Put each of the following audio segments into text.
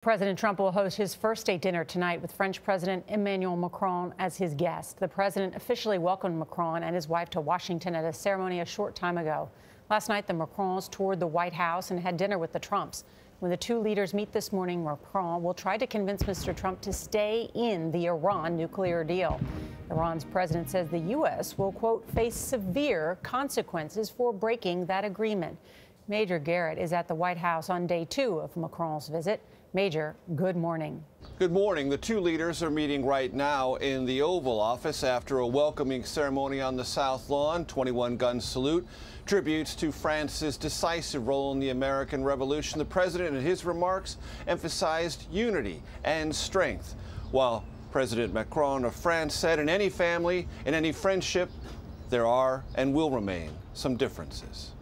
President Trump will host his first state dinner tonight with French President Emmanuel Macron as his guest. The president officially welcomed Macron and his wife to Washington at a ceremony a short time ago. Last night, the Macrons toured the White House and had dinner with the Trumps. When the two leaders meet this morning, Macron will try to convince Mr. Trump to stay in the Iran nuclear deal. Iran's president says the U.S. will, quote, face severe consequences for breaking that agreement. Major Garrett is at the White House on day 2 of Macron's visit. Major, good morning. Good morning. The two leaders are meeting right now in the Oval Office after a welcoming ceremony on the South Lawn. 21-gun salute, tributes to France's decisive role in the American Revolution. The president, in his remarks, emphasized unity and strength, while President Macron of France said in any family, in any friendship, there are and will remain some differences.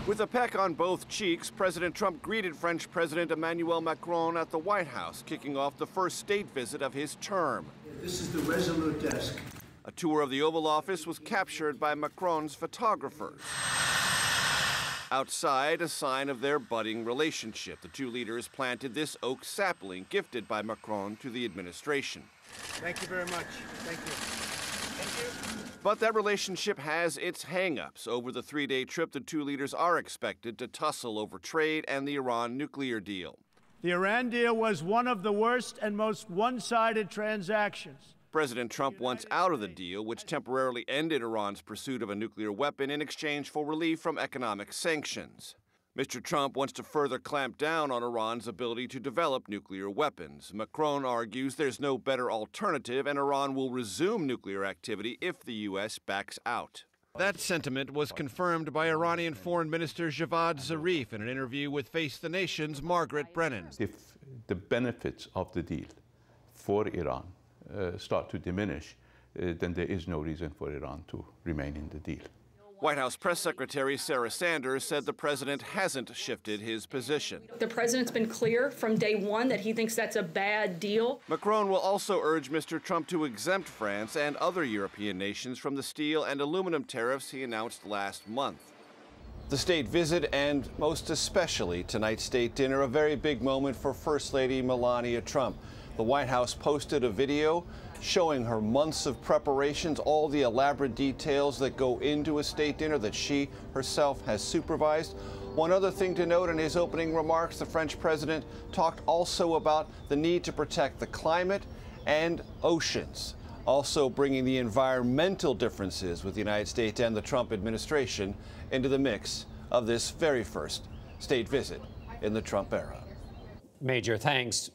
With a peck on both cheeks, President Trump greeted French President Emmanuel Macron at the White House, kicking off the first state visit of his term. This is the Resolute desk. A tour of the Oval Office was captured by Macron's photographers. Outside, a sign of their budding relationship. The two leaders planted this oak sapling gifted by Macron to the administration. Thank you very much. Thank you. Thank you. But that relationship has its hang-ups. Over the 3-day trip, the two leaders are expected to tussle over trade and the Iran nuclear deal. The Iran deal was one of the worst and most one-sided transactions. President Trump wants out of the deal, which temporarily ended Iran's pursuit of a nuclear weapon in exchange for relief from economic sanctions. Mr. Trump wants to further clamp down on Iran's ability to develop nuclear weapons. Macron argues there's no better alternative and Iran will resume nuclear activity if the U.S. backs out. That sentiment was confirmed by Iranian Foreign Minister Javad Zarif in an interview with Face the Nation's Margaret Brennan. If the benefits of the deal for Iran start to diminish, then there is no reason for Iran to remain in the deal. White House Press Secretary Sarah Sanders said the president hasn't shifted his position. The president's been clear from day one that he thinks that's a bad deal. Macron will also urge Mr. Trump to exempt France and other European nations from the steel and aluminum tariffs he announced last month. The state visit and most especially tonight's state dinner, a very big moment for First Lady Melania Trump. The White House posted a video showing her months of preparations, all the elaborate details that go into a state dinner that she herself has supervised. One other thing to note in his opening remarks, the French president talked also about the need to protect the climate and oceans, also bringing the environmental differences with the United States and the Trump administration into the mix of this very first state visit in the Trump era. Major, thanks.